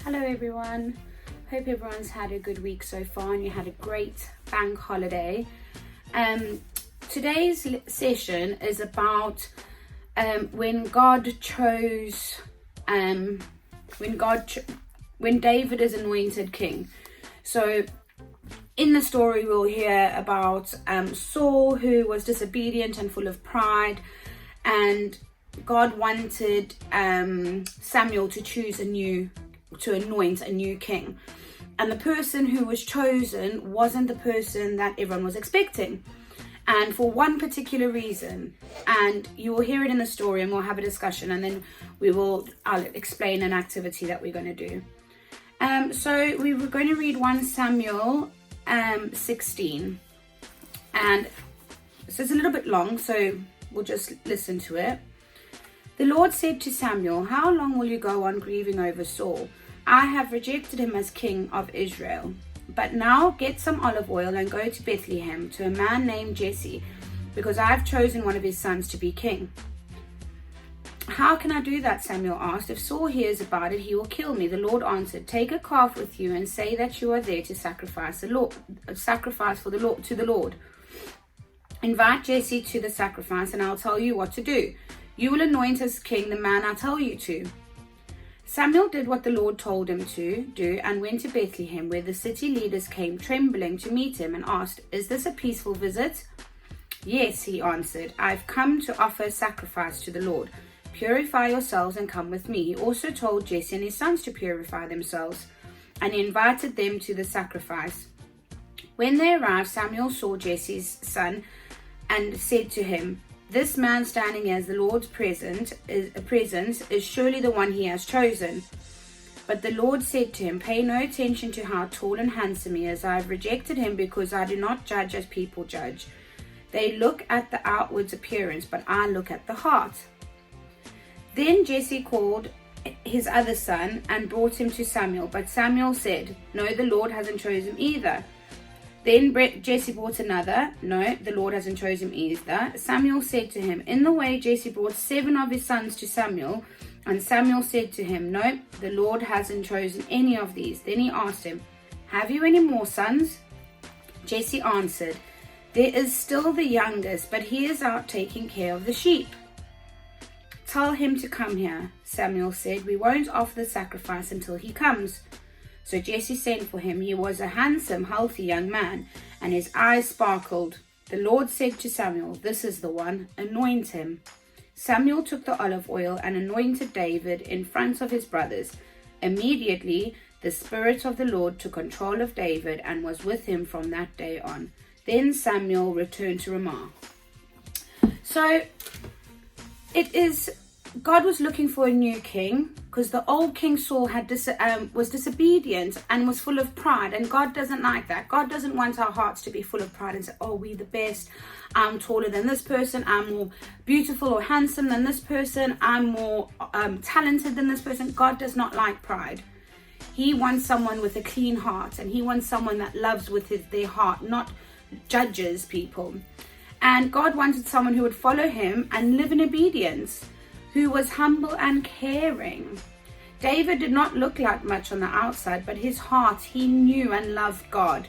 Hello everyone, hope everyone's had a good week so far and you had a great bank holiday. Today's session is about when David is anointed king. So in the story we'll hear about Saul, who was disobedient and full of pride, and God wanted Samuel to anoint a new king, and the person who was chosen wasn't the person that everyone was expecting, and for one particular reason, and you will hear it in the story and we'll have a discussion, and then I'll explain an activity that we're going to do. So we were going to read 1 Samuel 16, and so it's a little bit long, so we'll just listen to it. The Lord said to Samuel, "How long will you go on grieving over Saul? I have rejected him as king of Israel. But now get some olive oil and go to Bethlehem to a man named Jesse, because I have chosen one of his sons to be king." "How can I do that?" Samuel asked. "If Saul hears about it, he will kill me." The Lord answered, "Take a calf with you and say that you are there to sacrifice to the Lord. Invite Jesse to the sacrifice and I'll tell you what to do. You will anoint as king the man I tell you to." Samuel did what the Lord told him to do and went to Bethlehem, where the city leaders came trembling to meet him and asked, "Is this a peaceful visit?" "Yes," he answered. "I've come to offer a sacrifice to the Lord. Purify yourselves and come with me." He also told Jesse and his sons to purify themselves, and he invited them to the sacrifice. When they arrived, Samuel saw Jesse's son and said to him, "This man standing here as the Lord's presence is surely the one he has chosen." But the Lord said to him, "Pay no attention to how tall and handsome he is. I have rejected him because I do not judge as people judge. They look at the outward appearance, but I look at the heart." Then Jesse called his other son and brought him to Samuel. But Samuel said, "No, the Lord hasn't chosen him either." Then Jesse brought another. "No, the Lord hasn't chosen him either." Samuel said to him, in the way Jesse brought 7 of his sons to Samuel, and Samuel said to him, "No, the Lord hasn't chosen any of these." Then he asked him, "Have you any more sons?" Jesse answered, "There is still the youngest, but he is out taking care of the sheep." "Tell him to come here," Samuel said. "We won't offer the sacrifice until he comes." So Jesse sent for him. He was a handsome, healthy young man, and his eyes sparkled. The Lord said to Samuel, "This is the one, anoint him." Samuel took the olive oil and anointed David in front of his brothers. Immediately, the Spirit of the Lord took control of David and was with him from that day on. Then Samuel returned to Ramah. So God was looking for a new king, because the old King Saul was disobedient and was full of pride, and God doesn't like that. God doesn't want our hearts to be full of pride and say, "Oh, we're the best. I'm taller than this person. I'm more beautiful or handsome than this person. I'm more talented than this person." God does not like pride. He wants someone with a clean heart, and he wants someone that loves with their heart, not judges people. And God wanted someone who would follow him and live in obedience, who was humble and caring. David did not look like much on the outside, but his heart, he knew and loved God.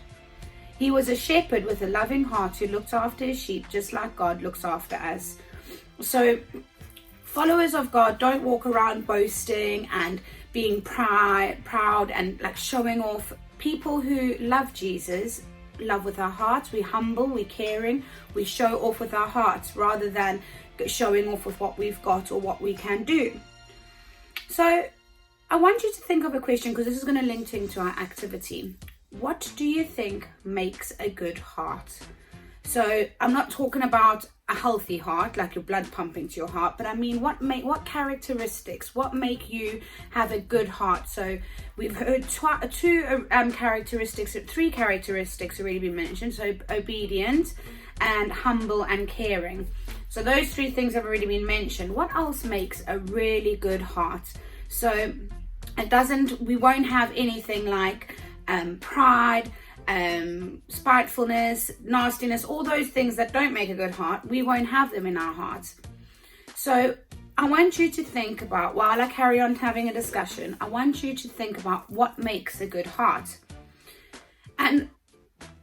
He was a shepherd with a loving heart who looked after his sheep just like God looks after us. So followers of God don't walk around boasting and being proud and like showing off. People who love Jesus love with our hearts. We're humble, we're caring, we show off with our hearts rather than showing off with what we've got or what we can do. So I want you to think of a question, because this is going to link into our activity. What do you think makes a good heart? So I'm not talking about a healthy heart, like your blood pumping to your heart, but I mean what characteristics, what make you have a good heart? So we've heard three characteristics already been mentioned. So obedient and humble and caring. So those 3 things have already been mentioned. What else makes a really good heart? So we won't have anything like pride, spitefulness, nastiness, all those things that don't make a good heart. We won't have them in our hearts. So I want you to think about, while I carry on having a discussion, I want you to think about what makes a good heart. And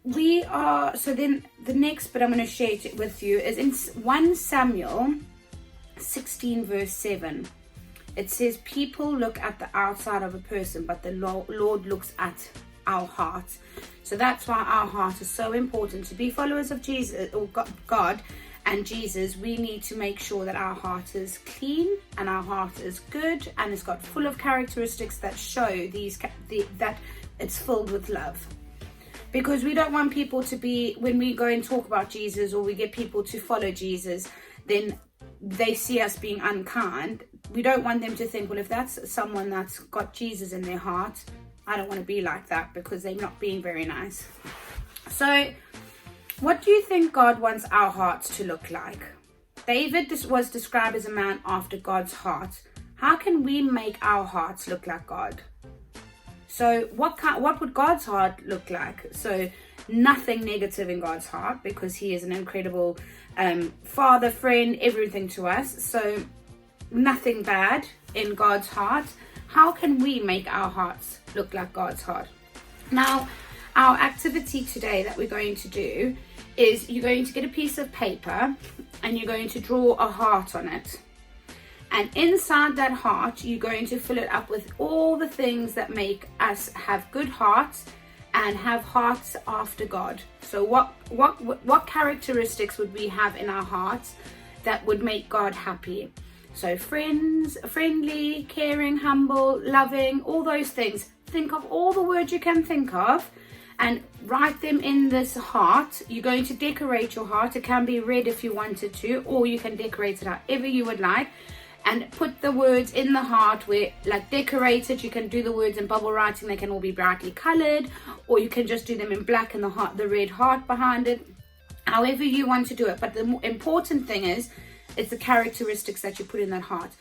so then the next bit I'm going to share it with you is in 1 Samuel 16 verse 7. It says, people look at the outside of a person, but the Lord looks at our heart. So that's why our heart is so important. To be followers of Jesus or God and Jesus, we need to make sure that our heart is clean and our heart is good and it's got full of characteristics that show that it's filled with love. Because we don't want people to be, when we go and talk about Jesus or we get people to follow Jesus, then they see us being unkind. We don't want them to think, well, if that's someone that's got Jesus in their heart, I don't want to be like that, because they're not being very nice. So what do you think God wants our hearts to look like? David was described as a man after God's heart. How can we make our hearts look like God? So what would God's heart look like? So nothing negative in God's heart, because he is an incredible father, friend, everything to us. So nothing bad in God's heart. How can we make our hearts look like God's heart? Now, our activity today that we're going to do is you're going to get a piece of paper and you're going to draw a heart on it. And inside that heart, you're going to fill it up with all the things that make us have good hearts and have hearts after God. So what characteristics would we have in our hearts that would make God happy? So friendly, caring, humble, loving, all those things. Think of all the words you can think of and write them in this heart. You're going to decorate your heart. It can be red if you wanted to, or you can decorate it however you would like. And put the words in the heart where, like, decorate it. You can do the words in bubble writing. They can all be brightly colored, or you can just do them in black and the red heart behind it. However you want to do it. But the important thing is, it's the characteristics that you put in that heart.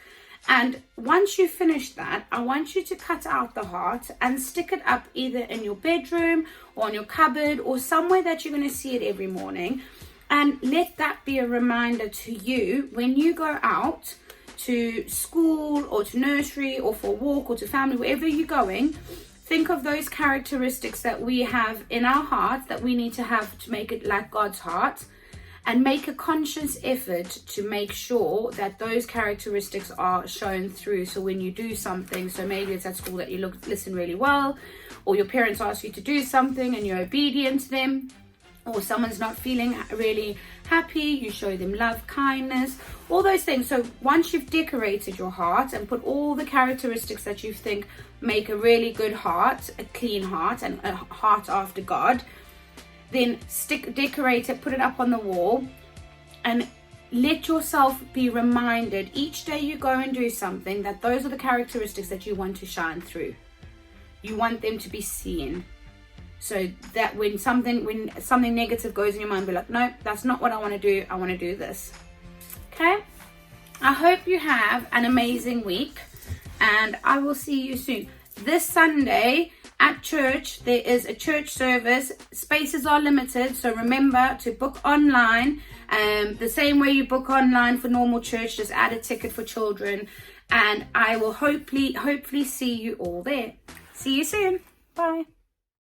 And once you finish that, I want you to cut out the heart and stick it up either in your bedroom or on your cupboard or somewhere that you're going to see it every morning. And let that be a reminder to you when you go out to school or to nursery or for a walk or to family, wherever you're going. Think of those characteristics that we have in our heart that we need to have to make it like God's heart, and make a conscious effort to make sure that those characteristics are shown through. So when you do something, so maybe it's at school that you listen really well, or your parents ask you to do something and you're obedient to them, or someone's not feeling really happy, you show them love, kindness, all those things. So once you've decorated your heart and put all the characteristics that you think make a really good heart, a clean heart and a heart after God, then decorate it, put it up on the wall, and let yourself be reminded each day you go and do something that those are the characteristics that you want to shine through. You want them to be seen. So that when something negative goes in your mind, be like, no, that's not what I want to do. I want to do this. Okay? I hope you have an amazing week, and I will see you soon. This Sunday at church, there is a church service. Spaces are limited, so remember to book online. The same way you book online for normal church, just add a ticket for children, and I will hopefully see you all there. See you soon. Bye.